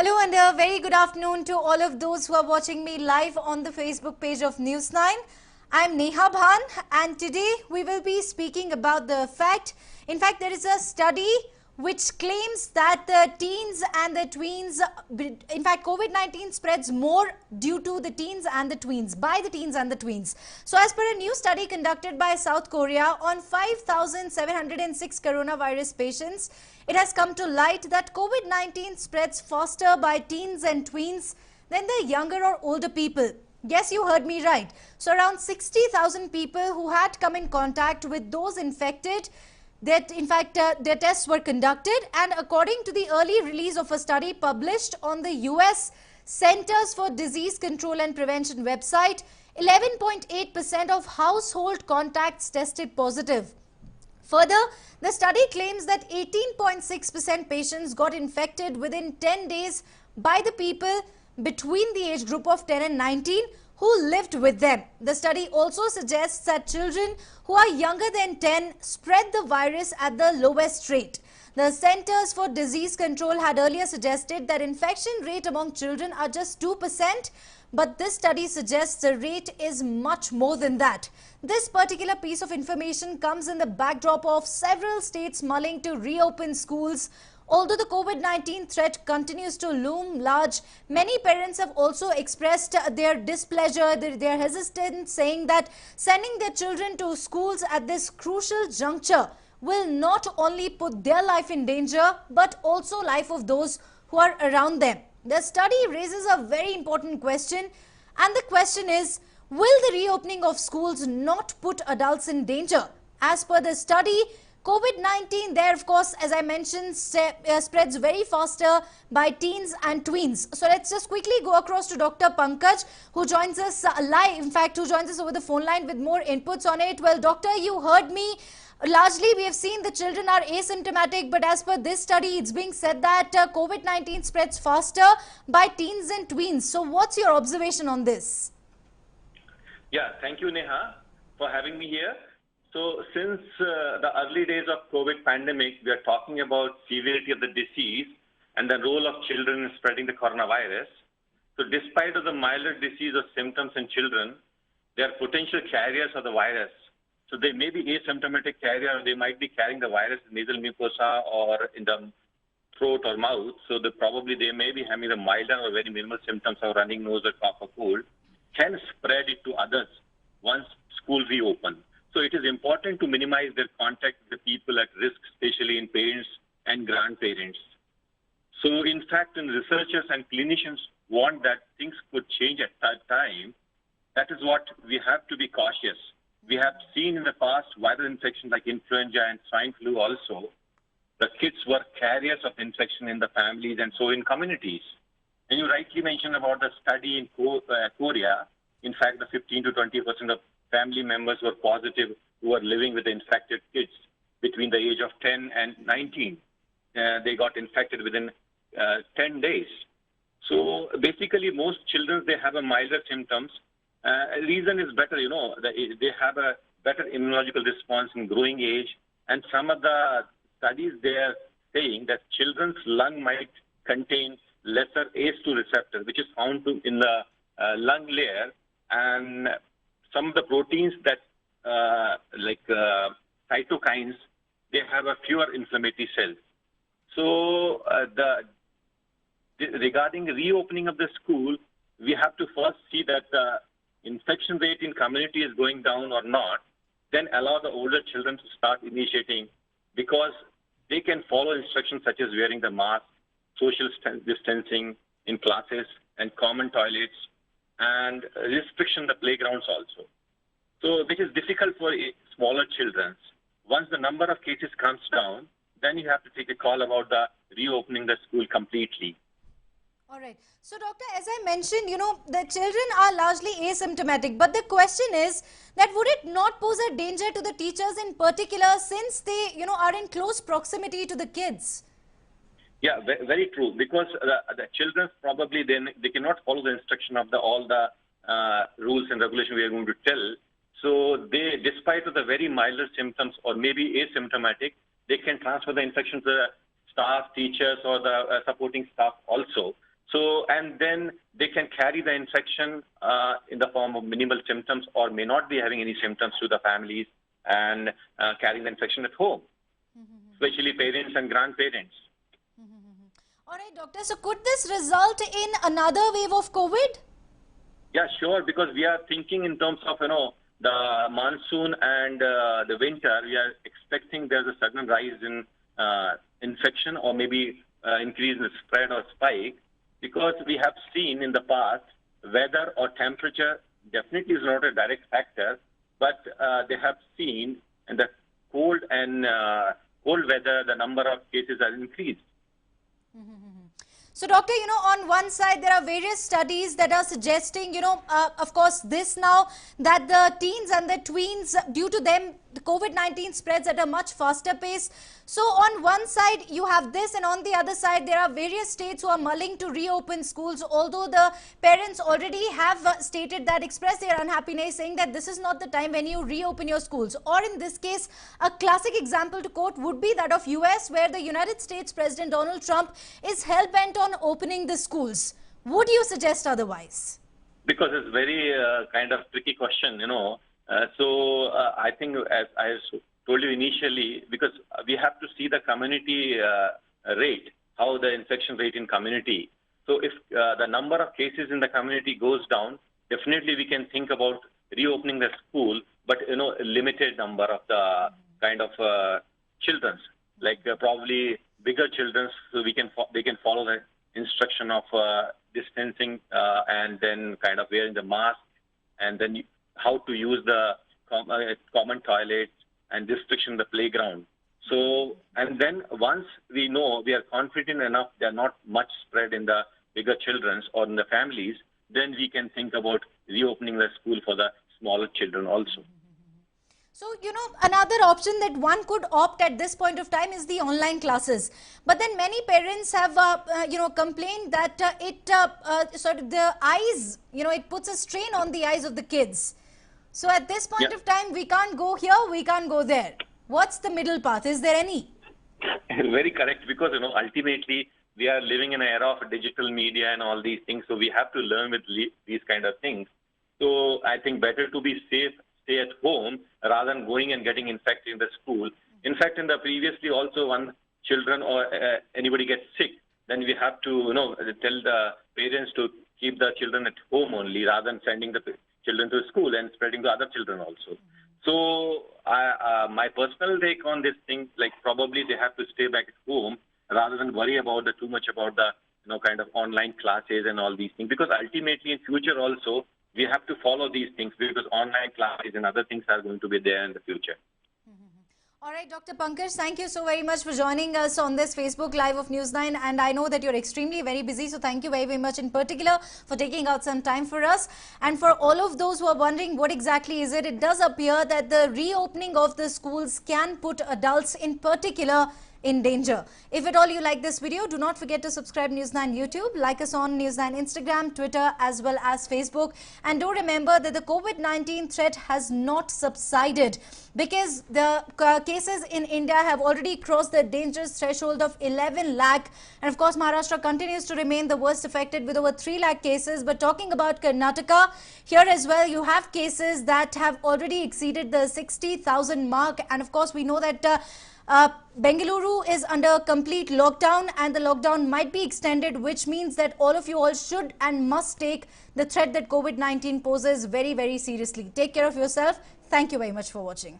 Hello and a very good afternoon to all of those who are watching me live on the Facebook page of News9. I'm Neha Bhan and today we will be speaking about the fact, in fact there is a study which claims that the teens and the tweens, in fact COVID-19 spreads more due to the teens and the tweens, by the teens and the tweens. So as per a new study conducted by South Korea on 5,706 coronavirus patients, it has come to light that COVID-19 spreads faster by teens and tweens than the younger or older people. Yes, you heard me right. So around 60,000 people who had come in contact with those infected, that in fact their tests were conducted, and according to the early release of a study published on the US Centers for Disease Control and Prevention website, 11.8% of household contacts tested positive. Further, the study claims that 18.6% patients got infected within 10 days by the people between the age group of 10 and 19 who lived with them. The study also suggests that children who are younger than 10 spread the virus at the lowest rate. The Centers for Disease Control had earlier suggested that infection rate among children are just 2%, but this study suggests the rate is much more than that. This particular piece of information comes in the backdrop of several states mulling to reopen schools. Although the COVID-19 threat continues to loom large, many parents have also expressed their displeasure, their hesitance, saying that sending their children to schools at this crucial juncture will not only put their life in danger, but also life of those who are around them. The study raises a very important question, and the question is, will the reopening of schools not put adults in danger? As per the study, COVID-19 there, of course, as I mentioned, spreads very faster by teens and tweens. So let's just quickly go across to Dr. Pankaj, who joins us live, in fact, who joins us over the phone line with more inputs on it. Well, doctor, you heard me. Largely, we have seen the children are asymptomatic, but as per this study, it's being said that COVID-19 spreads faster by teens and tweens. So what's your observation on this? Yeah, thank you, Neha, for having me here. So since the early days of COVID pandemic, we are talking about severity of the disease and the role of children in spreading the coronavirus. So despite of the milder disease or symptoms in children, they are potential carriers of the virus. So they may be asymptomatic carrier, or they might be carrying the virus in nasal mucosa or in the throat or mouth. So they may be having the milder or very minimal symptoms of running nose or cough or cold, can spread it to others once school reopen. So it is important to minimize their contact with the people at risk, especially in parents and grandparents. So in fact, when researchers and clinicians want that things could change at that time, that is what we have to be cautious. We have seen in the past viral infections like influenza and swine flu also. The kids were carriers of infection in the families and so in communities. And you rightly mentioned about the study in Korea. In fact, the 15 to 20% of family members were positive who were living with the infected kids between the age of 10 and 19. They got infected within 10 days. So basically, most children, they have a milder symptoms. Reason is better, they have a better immunological response in growing age. And some of the studies, they are saying that children's lung might contain lesser ACE2 receptor, which is found in the lung layer. And some of the proteins that, cytokines, they have a fewer inflammatory cells. So regarding the reopening of the school, we have to first see that the infection rate in community is going down or not, then allow the older children to start initiating, because they can follow instructions such as wearing the mask, social distancing in classes and common toilets, and restriction the playgrounds also. So which is difficult for smaller children. Once the number of cases comes down, then you have to take a call about the reopening the school completely. All right. So, doctor, as I mentioned, the children are largely asymptomatic. But the question is that would it not pose a danger to the teachers in particular, since they, are in close proximity to the kids? Yeah, very true. Because the children probably they cannot follow the instruction of all the rules and regulations we are going to tell. So they, despite of the very milder symptoms or maybe asymptomatic, they can transfer the infection to the staff, teachers, or the supporting staff also. So, and then they can carry the infection in the form of minimal symptoms or may not be having any symptoms to the families and carrying the infection at home, especially parents and grandparents. All right, doctor. So could this result in another wave of COVID? Yeah, sure, because we are thinking in terms of, the monsoon and the winter. We are expecting there's a sudden rise in infection or maybe increase in the spread or spike, because we have seen in the past weather or temperature definitely is not a direct factor, but they have seen in the cold and cold weather, the number of cases are increased. So, doctor, on one side, there are various studies that are suggesting, of course, this now that the teens and the tweens, due to them, the COVID-19 spreads at a much faster pace. So, on one side, you have this, and on the other side, there are various states who are mulling to reopen schools, although the parents already have stated that, expressed their unhappiness, saying that this is not the time when you reopen your schools. Or in this case, a classic example to quote would be that of US, where the United States President Donald Trump is hell-bent on opening the schools. Would you suggest otherwise? Because it's very kind of tricky question, I think, as I told you initially, because we have to see the community rate, how the infection rate in community. So if the number of cases in the community goes down, definitely we can think about reopening the school, but a limited number of the kind of children, like probably bigger children, so they can follow the instruction of distancing and then kind of wearing the mask, and then how to use the common toilets and restriction the playground. So, and then once we know, we are confident enough they are not much spread in the bigger children or in the families, then we can think about reopening the school for the smaller children also. So, another option that one could opt at this point of time is the online classes. But then many parents have, complained that sort of the eyes, it puts a strain on the eyes of the kids. So, at this point of time, we can't go here, we can't go there. What's the middle path? Is there any? Very correct, because, ultimately, we are living in an era of digital media and all these things. So, we have to learn with these kind of things. So, I think better to be safe, stay at home rather than going and getting infected in the school. In fact, in the previously also, when children or anybody gets sick, then we have to tell the parents to keep the children at home only rather than sending the children to school and spreading to other children also. So my personal take on this thing, like probably they have to stay back at home rather than worry about too much about the kind of online classes and all these things, because ultimately in future also we have to follow these things, because online classes and other things are going to be there in the future. All right, Dr. Pankaj, thank you so very much for joining us on this Facebook Live of News9. And I know that you're extremely very busy, so thank you very, very much in particular for taking out some time for us. And for all of those who are wondering what exactly is it, it does appear that the reopening of the schools can put adults in particular in danger. If at all you like this video, do not forget to subscribe News9 YouTube, like us on News9 Instagram, Twitter as well as Facebook. And do remember that the COVID-19 threat has not subsided, because the cases in India have already crossed the dangerous threshold of 11 lakh. And of course, Maharashtra continues to remain the worst affected with over 3 lakh cases. But talking about Karnataka, here as well, you have cases that have already exceeded the 60,000 mark. And of course, we know that Bengaluru is under complete lockdown, and the lockdown might be extended, which means that all of you all should and must take the threat that COVID-19 poses very, very seriously. Take care of yourself. Thank you very much for watching.